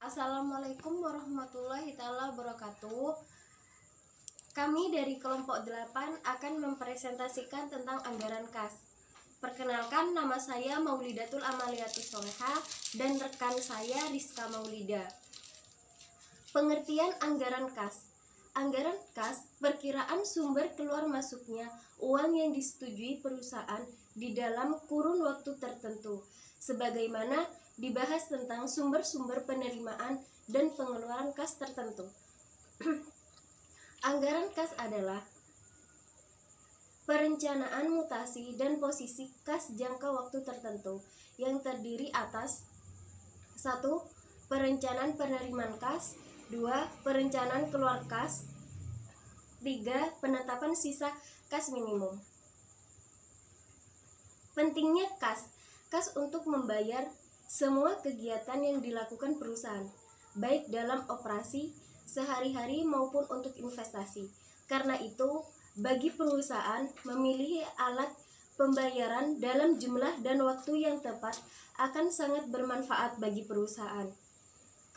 Assalamualaikum warahmatullahi wabarakatuh. Kami dari kelompok 8 akan mempresentasikan tentang anggaran kas. Perkenalkan, nama saya Maulidatul Amaliatus Soleha dan rekan saya Rizka Maulida. Pengertian anggaran kas. Anggaran kas perkiraan sumber keluar masuknya uang yang disetujui perusahaan di dalam kurun waktu tertentu, sebagaimana dibahas tentang sumber-sumber penerimaan dan pengeluaran kas tertentu. Anggaran kas adalah perencanaan mutasi dan posisi kas jangka waktu tertentu yang terdiri atas 1. Perencanaan penerimaan kas, 2. Perencanaan keluar kas, 3. Penetapan sisa kas minimum. Pentingnya kas untuk membayar semua kegiatan yang dilakukan perusahaan, baik dalam operasi sehari-hari maupun untuk investasi. Karena itu, bagi perusahaan memilih alat pembayaran dalam jumlah dan waktu yang tepat akan sangat bermanfaat bagi perusahaan.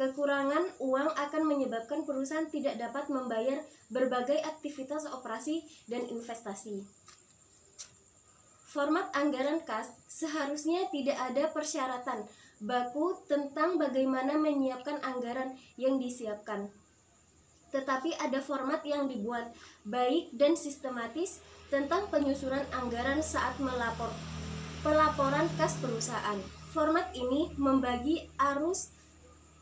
Kekurangan uang akan menyebabkan perusahaan tidak dapat membayar berbagai aktivitas operasi dan investasi. Format anggaran kas seharusnya tidak ada persyaratan baku tentang bagaimana menyiapkan anggaran yang disiapkan. Tetapi ada format yang dibuat baik dan sistematis tentang penyusunan anggaran saat pelaporan kas perusahaan. Format ini membagi arus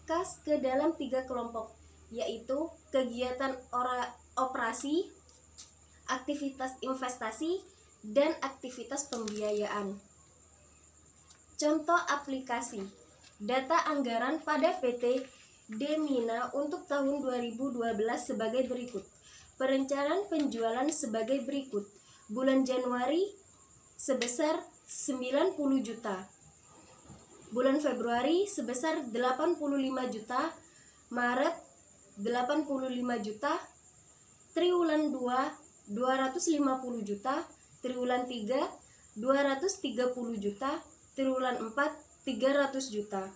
kas ke dalam 3 kelompok, yaitu kegiatan operasi, aktivitas investasi, dan aktivitas pembiayaan. Contoh aplikasi data anggaran pada PT Demina untuk tahun 2012 sebagai berikut. Perencanaan penjualan sebagai berikut. Bulan Januari sebesar 90 juta. Bulan Februari sebesar 85 juta, Maret 85 juta, triwulan 2 250 juta, triwulan 3 230 juta, triwulan 4 300 juta.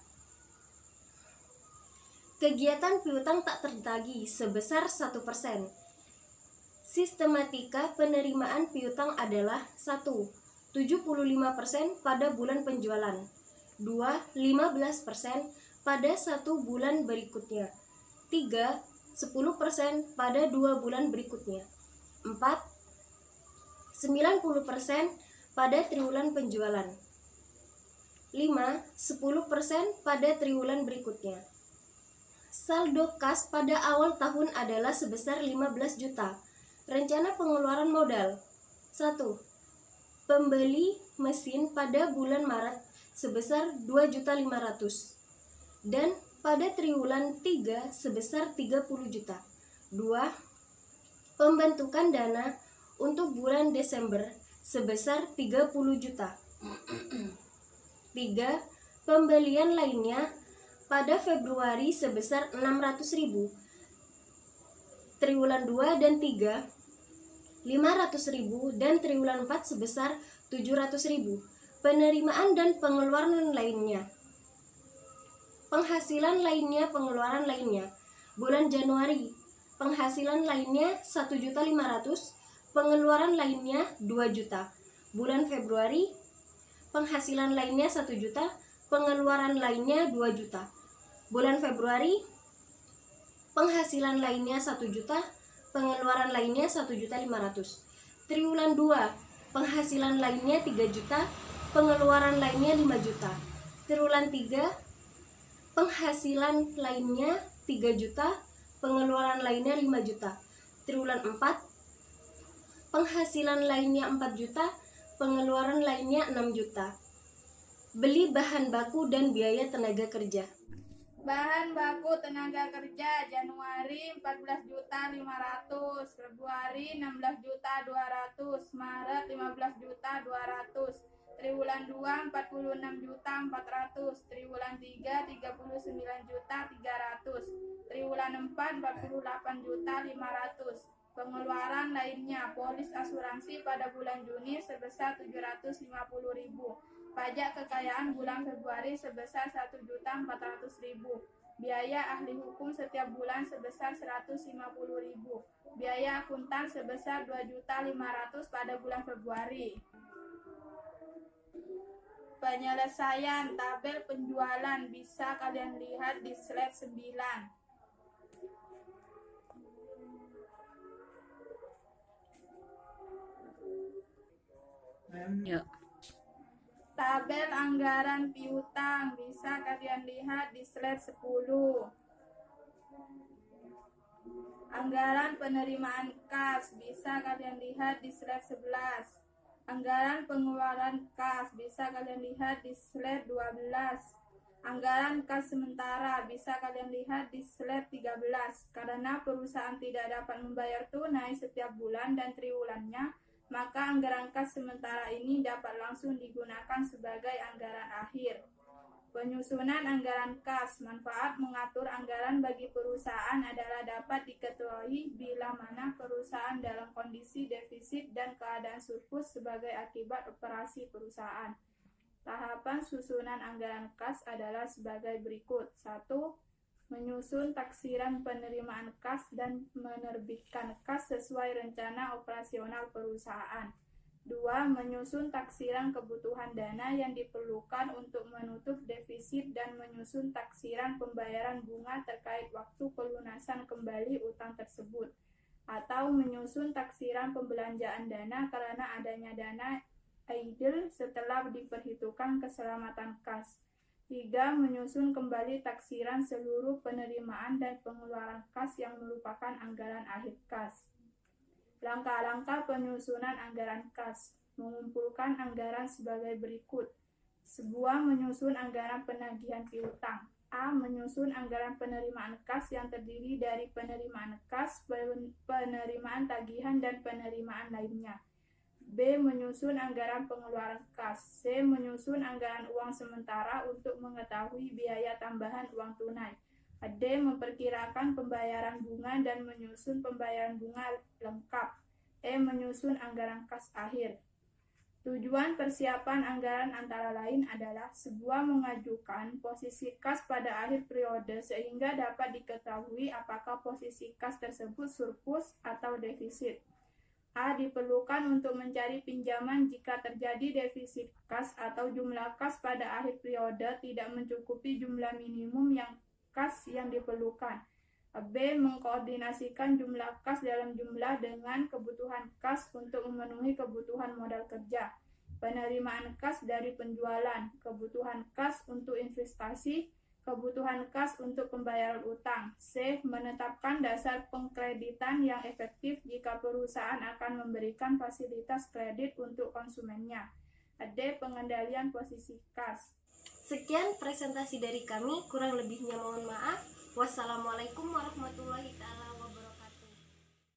Kegiatan piutang tak tertagih sebesar 1%. Sistematika penerimaan piutang adalah 1. 75% pada bulan penjualan, 2. 15% pada 1 bulan berikutnya, 3. 10% pada 2 bulan berikutnya, 4. 90% pada triwulan penjualan, 5. 10% pada triwulan berikutnya. Saldo kas pada awal tahun adalah sebesar 15 juta. Rencana pengeluaran modal. 1. Pembeli mesin pada bulan Maret sebesar 2.500.000 dan pada triwulan 3 sebesar 30 juta. 2. Pembentukan dana untuk bulan Desember sebesar 30 juta. 3. Pembelian lainnya pada Februari sebesar 600.000. Triwulan 2 dan 3 500.000 dan triwulan 4 sebesar 700.000. Penerimaan dan pengeluaran lainnya. Penghasilan lainnya, pengeluaran lainnya. Bulan Januari, penghasilan lainnya 1.500.000, pengeluaran lainnya 2 juta. Bulan Februari, penghasilan lainnya 1 juta, pengeluaran lainnya 2 juta. Bulan Februari, penghasilan lainnya 1 juta, pengeluaran lainnya 1.500.000. Triwulan 2, penghasilan lainnya 3 juta, pengeluaran lainnya 5 juta. Triwulan 3, penghasilan lainnya 3 juta, pengeluaran lainnya 5 juta. Triwulan 4, penghasilan lainnya 4 juta, pengeluaran lainnya 6 juta. Beli bahan baku dan biaya tenaga kerja. Bahan baku tenaga kerja Januari 14.500.000, Februari 16.200.000, Maret 15.200.000, triwulan 2 46.400.000, triwulan 3 39.300.000, triwulan 4 48.500.000. Pengeluaran lainnya, polis asuransi pada bulan Juni sebesar 750.000. Pajak kekayaan bulan Februari sebesar 1.400.000. Biaya ahli hukum setiap bulan sebesar 150.000. Biaya akuntan sebesar 2.500.000 pada bulan Februari. Penyelesaian tabel penjualan bisa kalian lihat di slide 9. Yuk. Tabel anggaran piutang bisa kalian lihat di slide 10. Anggaran penerimaan kas bisa kalian lihat di slide 11. Anggaran pengeluaran kas bisa kalian lihat di slide 12. Anggaran kas sementara bisa kalian lihat di slide 13. Karena perusahaan tidak dapat membayar tunai setiap bulan dan triwulannya, maka anggaran kas sementara ini dapat langsung digunakan sebagai anggaran akhir. Penyusunan anggaran kas. Manfaat mengatur anggaran bagi perusahaan adalah dapat diketahui bila mana perusahaan dalam kondisi defisit dan keadaan surplus sebagai akibat operasi perusahaan. Tahapan susunan anggaran kas adalah sebagai berikut. 1. Menyusun taksiran penerimaan kas dan menerbitkan kas sesuai rencana operasional perusahaan. 2. Menyusun taksiran kebutuhan dana yang diperlukan untuk menutup defisit dan menyusun taksiran pembayaran bunga terkait waktu pelunasan kembali utang tersebut. Atau menyusun taksiran pembelanjaan dana karena adanya dana idle setelah diperhitungkan keselamatan kas. 3. Menyusun kembali taksiran seluruh penerimaan dan pengeluaran kas yang merupakan anggaran akhir kas. Langkah-langkah penyusunan anggaran kas. Mengumpulkan anggaran sebagai berikut. Sebuah menyusun anggaran penagihan piutang. A. Menyusun anggaran penerimaan kas yang terdiri dari penerimaan kas, penerimaan tagihan, dan penerimaan lainnya. B. Menyusun anggaran pengeluaran kas. C. Menyusun anggaran uang sementara untuk mengetahui biaya tambahan uang tunai. D. Memperkirakan pembayaran bunga dan menyusun pembayaran bunga lengkap. E. Menyusun anggaran kas akhir. Tujuan persiapan anggaran antara lain adalah sebuah mengajukan posisi kas pada akhir periode sehingga dapat diketahui apakah posisi kas tersebut surplus atau defisit. A. Diperlukan untuk mencari pinjaman jika terjadi defisit kas atau jumlah kas pada akhir periode tidak mencukupi jumlah minimum kas yang diperlukan. B. Mengkoordinasikan jumlah kas dalam jumlah dengan kebutuhan kas untuk memenuhi kebutuhan modal kerja, penerimaan kas dari penjualan, kebutuhan kas untuk investasi, kebutuhan kas untuk pembayaran utang. C. Menetapkan dasar pengkreditan yang efektif jika perusahaan akan memberikan fasilitas kredit untuk konsumennya. D. Pengendalian posisi kas. Sekian presentasi dari kami, kurang lebihnya mohon maaf. Wassalamualaikum warahmatullahi wabarakatuh.